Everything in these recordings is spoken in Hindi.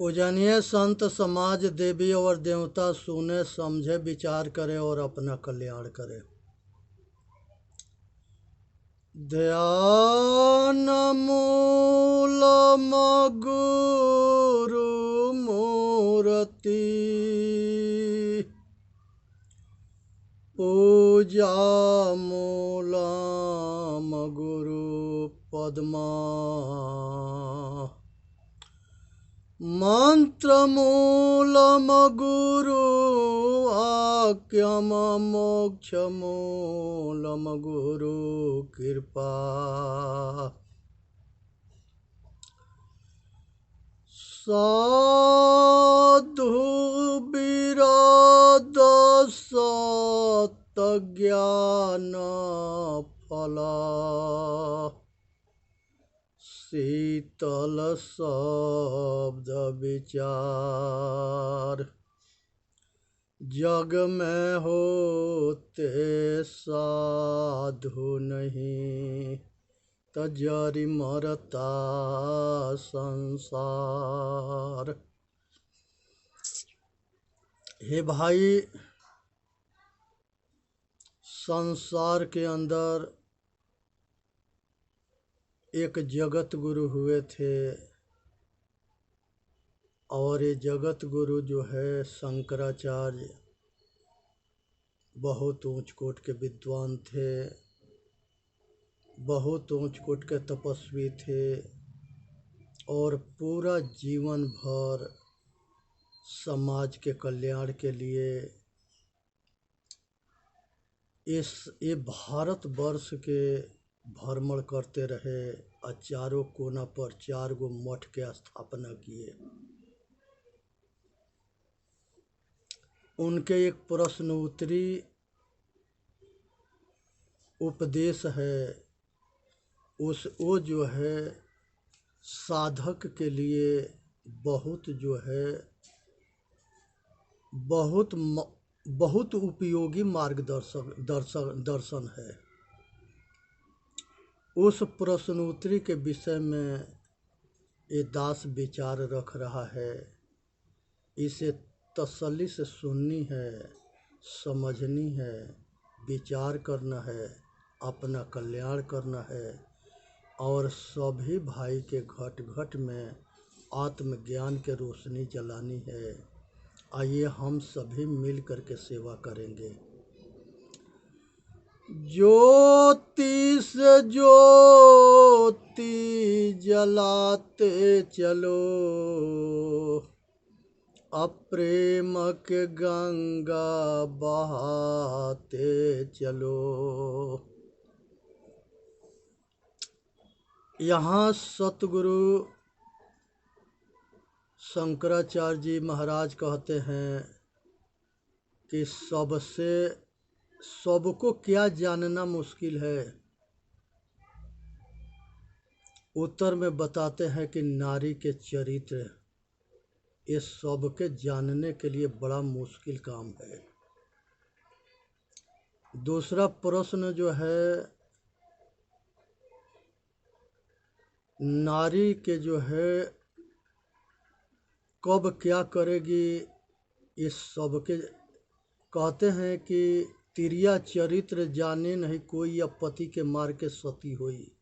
पूजनीय संत समाज देवी और देवता सुने समझे विचार करे और अपना कल्याण करे। ध्यान मूलम गुरु मूर्ति पूजा मूलम गुरु पद्मा मंत्र मूलम गुरु वाक्यम मोक्ष मूलम गुरु कृपा साधु विरद सत ज्ञान फला शीतल शब्द विचार जग में होते साधु नहीं तजरी मरता संसार। हे भाई, संसार के अंदर एक जगत गुरु हुए थे और ये जगत गुरु जो है शंकराचार्य बहुत ऊंच कोट के विद्वान थे, बहुत ऊंच कोट के तपस्वी थे और पूरा जीवन भर समाज के कल्याण के लिए ये भारतवर्ष के भ्रमण करते रहे और चारों कोना पर 4 गो मठ के स्थापना किए। उनके एक प्रश्न उत्तरी उपदेश है, वो जो है साधक के लिए बहुत जो है बहुत उपयोगी दर्शन है। उस प्रश्नोत्तरी के विषय में ये दास विचार रख रहा है। इसे तसल्ली से सुननी है, समझनी है, विचार करना है, अपना कल्याण करना है और सभी भाई के घट घट में आत्मज्ञान के रोशनी जलानी है। आइए हम सभी मिल करके सेवा करेंगे। ज्योति से ज्योति जलाते चलो, अप्रेम के गंगा बहाते चलो। यहाँ सतगुरु शंकराचार्य जी महाराज कहते हैं कि सबको क्या जानना मुश्किल है। उत्तर में बताते हैं कि नारी के चरित्र ये सबके जानने के लिए बड़ा मुश्किल काम है। दूसरा प्रश्न जो है, नारी के जो है कब क्या करेगी, इस सबके कहते हैं कि तिरिया चरित्र जाने नहीं कोई, या पति के मार के सती होई।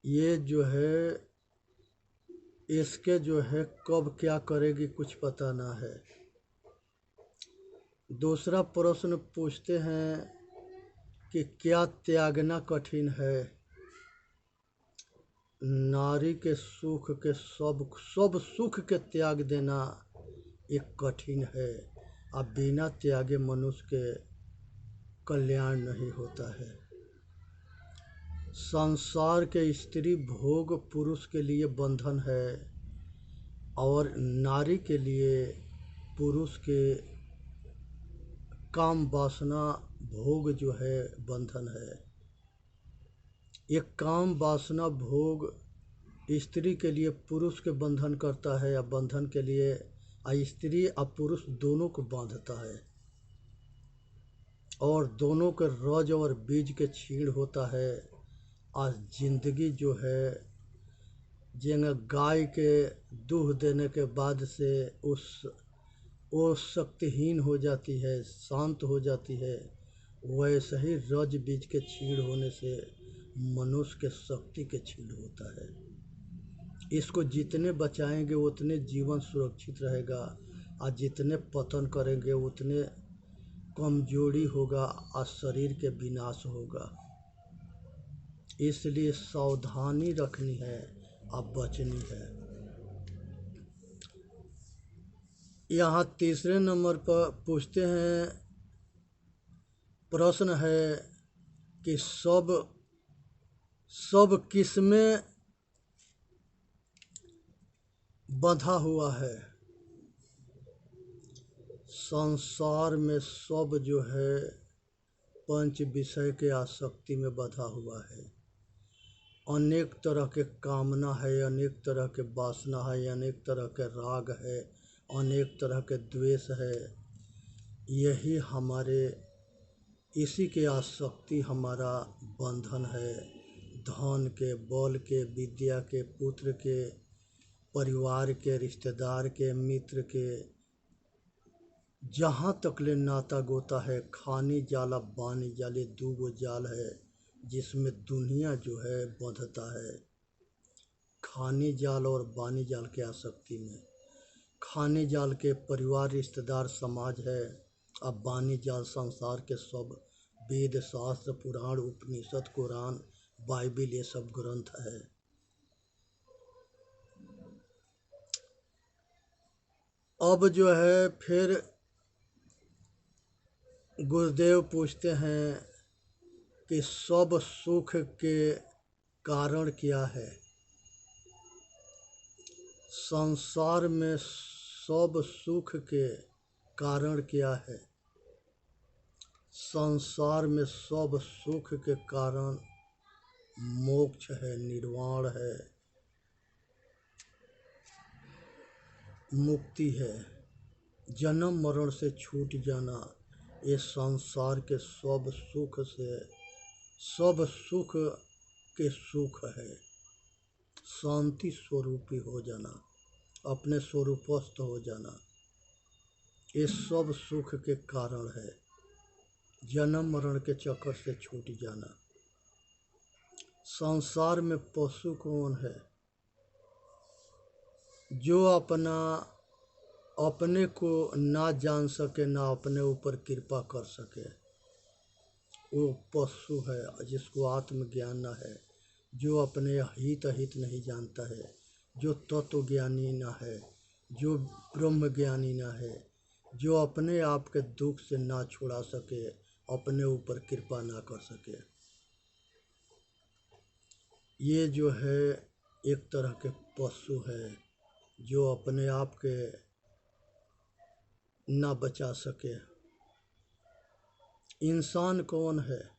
ये जो है इसके जो है कब क्या करेगी कुछ पता ना है। दूसरा प्रश्न पूछते हैं कि क्या त्यागना कठिन है। नारी के सुख के सब सुख के त्याग देना एक कठिन है। अब बिना त्यागे मनुष्य के कल्याण नहीं होता है। संसार के स्त्री भोग पुरुष के लिए बंधन है और नारी के लिए पुरुष के काम वासना भोग जो है बंधन है। एक काम वासना भोग स्त्री के लिए पुरुष के बंधन करता है, या बंधन के लिए स्त्री और पुरुष दोनों को बांधता है और दोनों के रज और बीज के छीण होता है। आज जिंदगी जो है जेंगा गाय के दूध देने के बाद से वो शक्तिहीन हो जाती है, शांत हो जाती है, वैसे ही रज बीज के छीड़ होने से मनुष्य के शक्ति के छीड़ होता है। इसको जितने बचाएंगे उतने जीवन सुरक्षित रहेगा, और जितने पतन करेंगे उतने कमजोरी होगा और शरीर के विनाश होगा। इसलिए सावधानी रखनी है और बचनी है। यहाँ तीसरे नंबर पर पूछते हैं, प्रश्न है कि सब किसमें बंधा हुआ है। संसार में सब जो है पंच विषय के आसक्ति में बंधा हुआ है। अनेक तरह के कामना है, अनेक तरह के वासना है, अनेक तरह के राग है, अनेक तरह के द्वेष है। यही हमारे इसी के आसक्ति हमारा बंधन है। धन के, बल के, विद्या के, पुत्र के, परिवार के, रिश्तेदार के, मित्र के, जहाँ तक ले नाता गोता है। खानी जाला बानी जाले दूगो जाल है जिसमें दुनिया जो है बंधता है। खानी जाल और बानी जाल के आसक्ति में। खानी जाल के परिवार, रिश्तेदार, समाज है। अब बानी जाल संसार के सब वेद, शास्त्र, पुराण, उपनिषद, कुरान, बाइबिल, ये सब ग्रंथ है। अब जो है फिर गुरुदेव पूछते हैं कि सब सुख के कारण क्या है। संसार में सब सुख के कारण क्या है। संसार में सब सुख के कारण मोक्ष है, निर्वाण है, मुक्ति है, जन्म मरण से छूट जाना। ये संसार के सब सुख से, सब सुख के सुख है। शांति स्वरूपी हो जाना, अपने स्वरूपस्थ हो जाना, ये सब सुख के कारण है। जन्म मरण के चक्कर से छूट जाना। संसार में पशु कौन है? जो अपने को ना जान सके, ना अपने ऊपर कृपा कर सके, वो पशु है। जिसको आत्मज्ञान न है, जो अपने हित अहित नहीं जानता है, जो तत्व ज्ञानी न है, जो ब्रह्म ज्ञानी न है, जो अपने आप के दुख से ना छुड़ा सके, अपने ऊपर कृपा ना कर सके, ये जो है एक तरह के पशु है जो अपने आप के ना बचा सके। इंसान कौन है?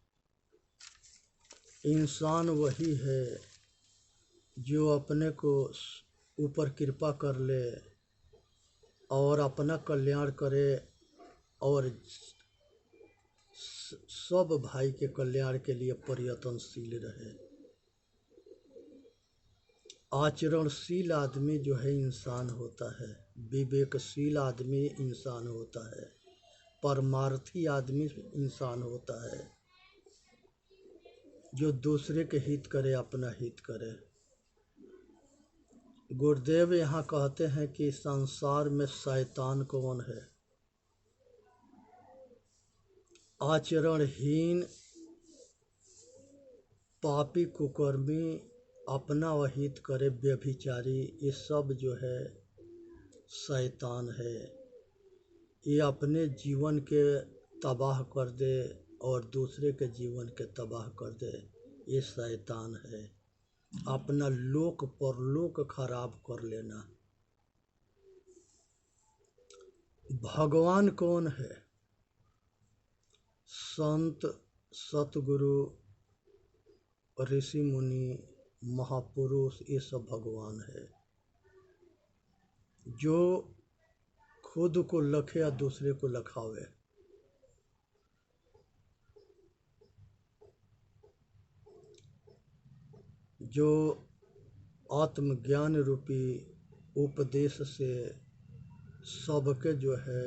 इंसान वही है जो अपने को ऊपर कृपा कर ले और अपना कल्याण करे और सब भाई के कल्याण के लिए प्रयत्नशील रहे। आचरणशील आदमी जो है इंसान होता है, विवेकशील आदमी इंसान होता है, परमार्थी आदमी इंसान होता है, जो दूसरे के हित करे, अपना हित करे। गुरुदेव यहाँ कहते हैं कि संसार में शैतान कौन है? आचरणहीन, पापी, कुकर्मी, अपना अहित करे, व्यभिचारी, ये सब जो है शैतान है। ये अपने जीवन के तबाह कर दे और दूसरे के जीवन के तबाह कर दे, ये शैतान है। अपना लोक परलोक खराब कर लेना। भगवान कौन है? संत, सतगुरु, ऋषि मुनि, महापुरुष, ये सब भगवान है। जो खुद को लखे या दूसरे को लखावे। जो आत्मज्ञान रूपी उपदेश से सबके जो है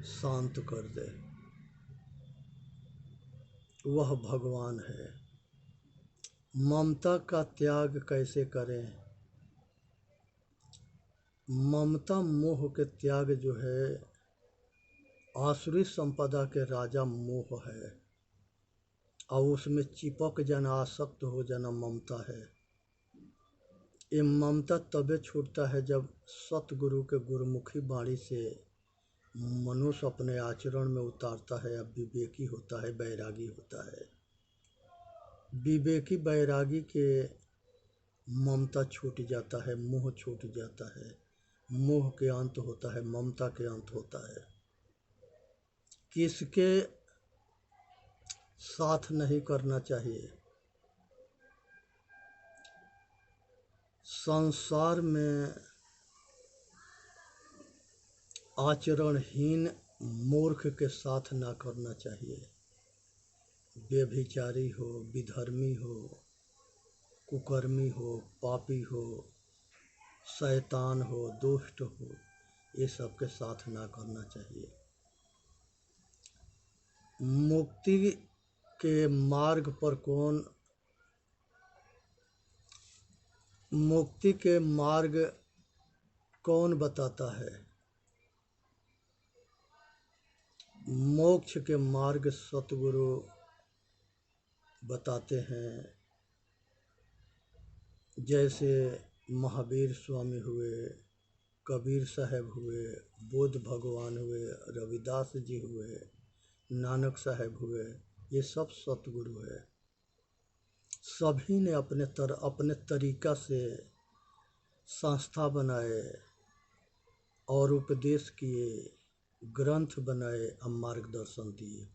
शांत कर दे, वह भगवान है। ममता का त्याग कैसे करें? ममता मोह के त्याग जो है आसुरी संपदा के राजा मोह है, और उसमें चिपक जाना, आसक्त हो जाना ममता है। ये ममता तबे छूटता है जब सतगुरु के गुरुमुखी वाणी से मनुष्य अपने आचरण में उतारता है, अब विवेकी होता है, बैरागी होता है। विवेकी बैरागी के ममता छूट जाता है, मोह छूट जाता है। मोह के अंत होता है, ममता के अंत होता है। किसके साथ नहीं करना चाहिए? संसार में आचरणहीन मूर्ख के साथ ना करना चाहिए। व्यभिचारी हो, विधर्मी हो, कुकर्मी हो, पापी हो, शैतान हो, दुष्ट हो, ये सब के साथ ना करना चाहिए। मुक्ति के मार्ग पर मुक्ति के मार्ग कौन बताता है? मोक्ष के मार्ग सतगुरु बताते हैं। जैसे महावीर स्वामी हुए, कबीर साहब हुए, बुद्ध भगवान हुए, रविदास जी हुए, नानक साहब हुए, ये सब सतगुरु है। सभी ने अपने तरीका से संस्था बनाए और उपदेश किए, ग्रंथ बनाए और मार्गदर्शन दिए।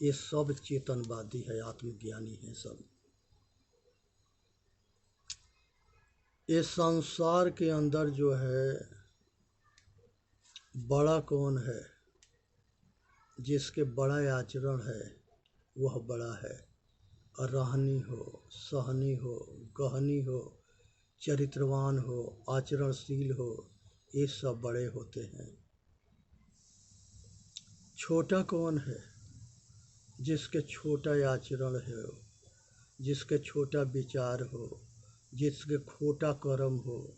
ये सब चेतनवादी है, आत्मज्ञानी है सब। ये संसार के अंदर जो है बड़ा कौन है? जिसके बड़ा आचरण है वह बड़ा है। रहनी हो, सहनी हो, गहनी हो, चरित्रवान हो, आचरणशील हो, ये सब बड़े होते हैं। छोटा कौन है? जिसके छोटा आचरण है, जिसके छोटा विचार हो, जिसके खोटा कर्म हो,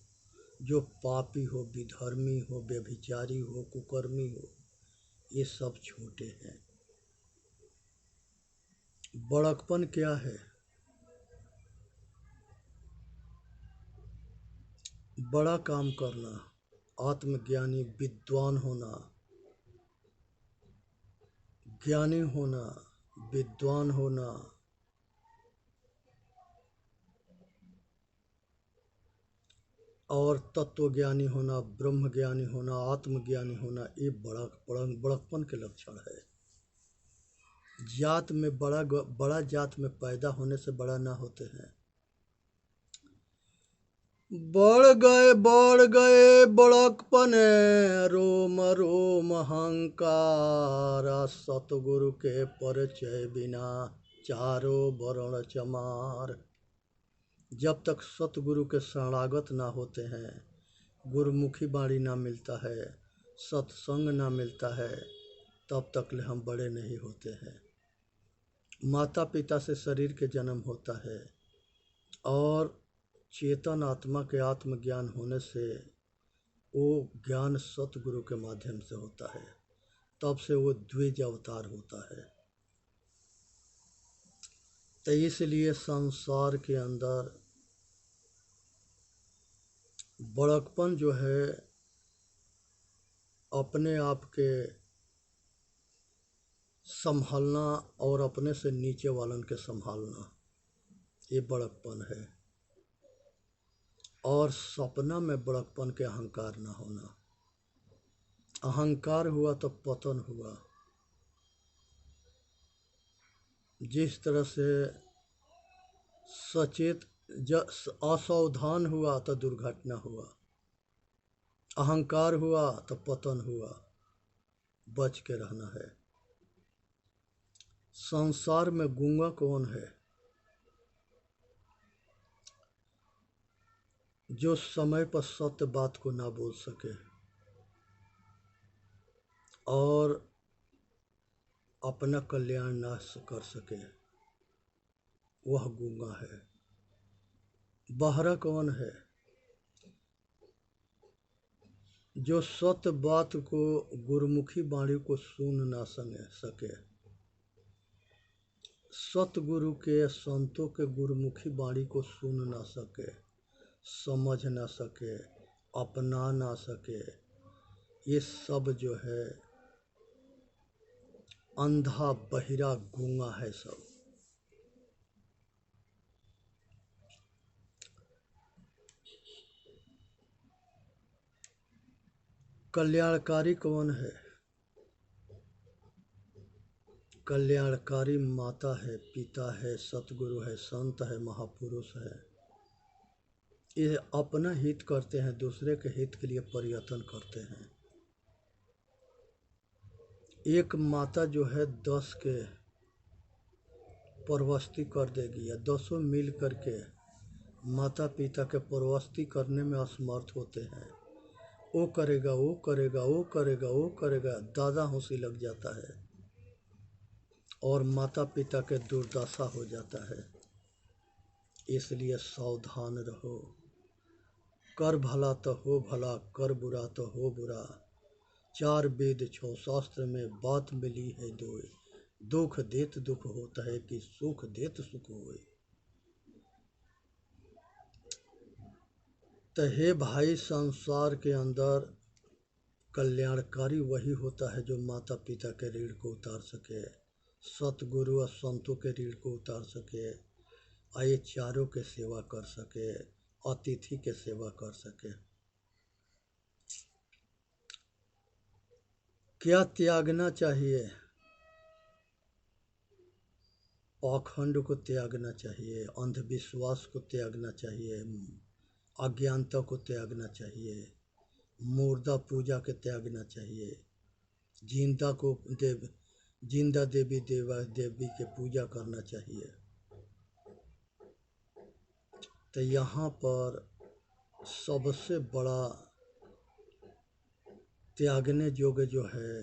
जो पापी हो, विधर्मी हो, व्यभिचारी हो, कुकर्मी हो, ये सब छोटे हैं। बड़कपन क्या है? बड़ा काम करना, आत्मज्ञानी विद्वान होना, ज्ञानी होना, विद्वान होना, और तत्वज्ञानी होना, ब्रह्मज्ञानी होना, आत्मज्ञानी होना, ये बड़कपन के लक्षण है। जात में बड़ा जात में पैदा होने से बड़ा ना होते हैं। बढ़ गए बड़कपन, रोम रोम अहंकार, सतगुरु के परिचय बिना चारों वर्ण चमार। जब तक सतगुरु के शरणागत ना होते हैं, गुरुमुखी वाणी ना मिलता है, सत्संग ना मिलता है, तब तक हम बड़े नहीं होते हैं। माता पिता से शरीर के जन्म होता है और चेतन आत्मा के आत्मज्ञान होने से वो ज्ञान सतगुरु के माध्यम से होता है, तब से वो द्विज अवतार होता है। तो इसलिए संसार के अंदर बड़कपन जो है अपने आप के संभालना और अपने से नीचे वालन के संभालना, ये बड़कपन है। और सपना में बड़कपन के अहंकार ना होना। अहंकार हुआ तो पतन हुआ। जिस तरह से सचेत असावधान हुआ तो दुर्घटना हुआ, अहंकार हुआ तो पतन हुआ। बच के रहना है। संसार में गूंगा कौन है? जो समय पर सत्य बात को ना बोल सके और अपना कल्याण ना कर सके, वह गूंगा है। बहरा कौन है? जो सत्य बात को, गुरुमुखी वाणी को सुन ना सके, सतगुरु के, संतों के गुरुमुखी वाणी को सुन ना सके, समझ ना सके, अपना ना सके, ये सब जो है अंधा बहिरा गूंगा है सब। कल्याणकारी कौन है? कल्याणकारी माता है, पिता है, सतगुरु है, संत है, महापुरुष है। ये अपना हित करते हैं, दूसरे के हित के लिए प्रयत्न करते हैं। एक माता जो है 10 के परवस्ती कर देगी, या 10 मिल करके माता पिता के परवस्ती करने में असमर्थ होते हैं। वो करेगा, वो करेगा, वो करेगा, वो करेगा, दादा हंसी लग जाता है और माता पिता के दुर्दशा हो जाता है। इसलिए सावधान रहो। कर भला तो हो भला, कर बुरा तो हो बुरा। 4 वेद 6 शास्त्र में बात मिली है दोय। दुख देत दुख होता है कि सुख देत सुख होए। तो हे भाई, संसार के अंदर कल्याणकारी वही होता है जो माता पिता के ऋण को उतार सके, सतगुरु और संतों के ऋण को उतार सके, आए चारों के सेवा कर सके, अतिथि के सेवा कर सके। क्या त्यागना चाहिए? पाखंड को त्यागना चाहिए, अंधविश्वास को त्यागना चाहिए, अज्ञानता को त्यागना चाहिए, मुर्दा पूजा के त्यागना चाहिए, जिंदा देवी देवी के पूजा करना चाहिए। तो यहाँ पर सबसे बड़ा त्यागने योग्य जो है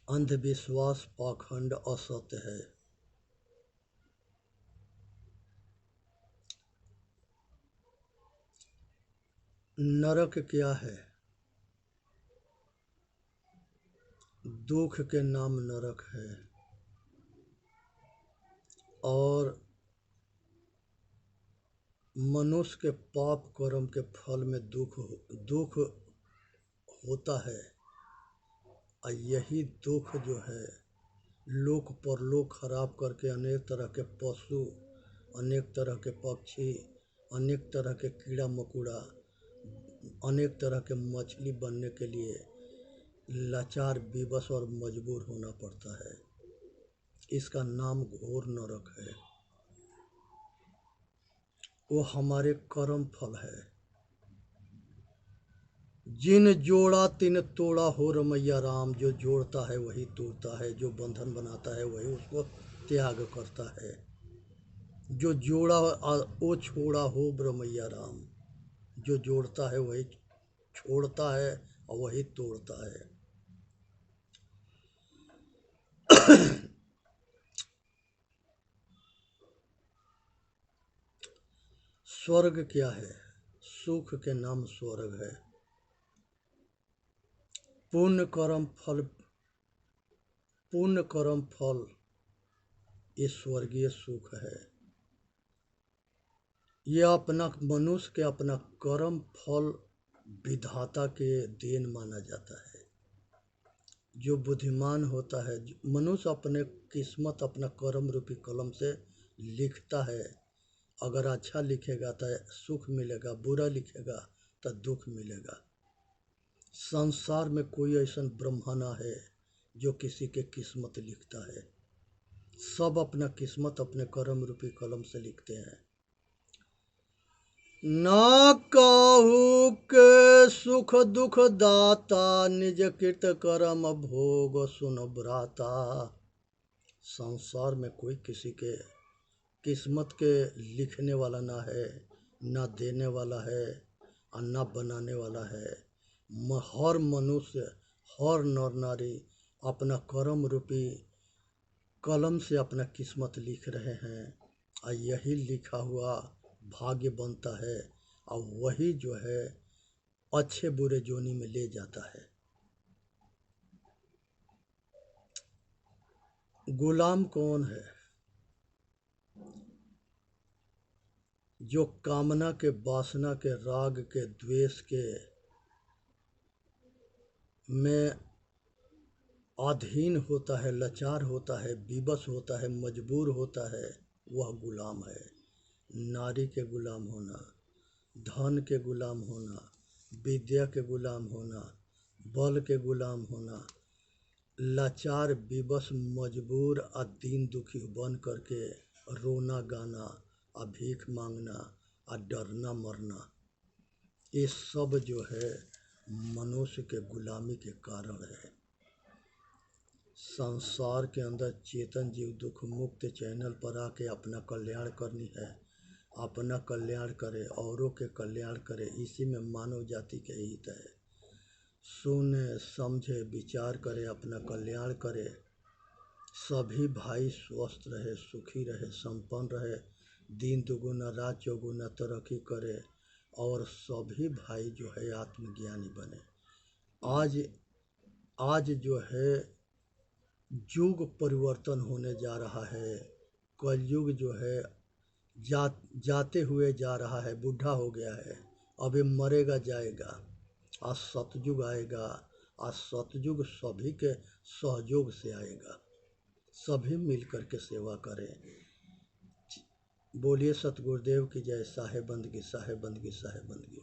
अंधविश्वास, पाखंड, असत्य है। नरक क्या है? दुख के नाम नरक है, और मनुष्य के पाप कर्म के फल में दुख होता है। और यही दुख जो है लोक परलोक खराब करके अनेक तरह के पशु, अनेक तरह के पक्षी, अनेक तरह के कीड़ा मकोड़ा, अनेक तरह के मछली बनने के लिए लाचार, विवश और मजबूर होना पड़ता है। इसका नाम घोर नरक है। वो हमारे कर्म फल है। जिन जोड़ा तिन तोड़ा हो रमैया राम। जो जोड़ता है वही तोड़ता है, जो बंधन बनाता है वही उसको त्याग करता है। जो जोड़ा वो छोड़ा हो रमैया राम। जो जोड़ता है वही छोड़ता है और वही तोड़ता है। स्वर्ग क्या है? सुख के नाम स्वर्ग है। पुण्य कर्म फल ये स्वर्गीय सुख है। ये अपना मनुष्य के अपना कर्म फल विधाता के देन माना जाता है। जो बुद्धिमान होता है, मनुष्य अपने किस्मत अपना कर्म रूपी कलम से लिखता है। अगर अच्छा लिखेगा तो सुख मिलेगा, बुरा लिखेगा तो दुख मिलेगा। संसार में कोई ऐसा ब्रह्मा ना है जो किसी के किस्मत लिखता है। सब अपना किस्मत अपने कर्म रूपी कलम से लिखते हैं। ना काहू के सुख दुख दाता, निज कृत कर्म भोग सुन भ्राता। संसार में कोई किसी के किस्मत के लिखने वाला ना है, ना देने वाला है और ना बनाने वाला है। हर मनुष्य, हर नर नारी अपना कर्म रूपी कलम से अपना किस्मत लिख रहे हैं और यही लिखा हुआ भाग्य बनता है और वही जो है अच्छे बुरे जोनी में ले जाता है। गुलाम कौन है? जो कामना के, वासना के, राग के, द्वेष के में अधीन होता है, लाचार होता है, विवश होता है, मजबूर होता है, वह गुलाम है। नारी के गुलाम होना, धन के गुलाम होना, विद्या के गुलाम होना, बल के गुलाम होना, लाचार, विवश, मजबूर और दीन दुखी बन करके रोना गाना और भीख मांगना और डरना मरना, ये सब जो है मनुष्य के गुलामी के कारण है। संसार के अंदर चेतन जीव दुख मुक्त चैनल पर आके अपना कल्याण करनी है, अपना कल्याण करे, औरों के कल्याण करे, इसी में मानव जाति के हित है। सुने, समझे, विचार करे, अपना कल्याण करे, सभी भाई स्वस्थ रहे, सुखी रहे, संपन्न रहे, दिन दुगुना रात चौगुना तरक्की करे और सभी भाई जो है आत्मज्ञानी बने। आज जो है युग परिवर्तन होने जा रहा है। कलयुग जो है जाते हुए जा रहा है, बूढ़ा हो गया है, अभी मरेगा जाएगा। आज सतयुग आएगा, आज सतयुग सभी के सहयोग से आएगा, सभी मिल कर के सेवा करें। बोलिए सतगुरुदेव की जय। साहेबंदगी, साहेबंदगी, साहेबंदगी।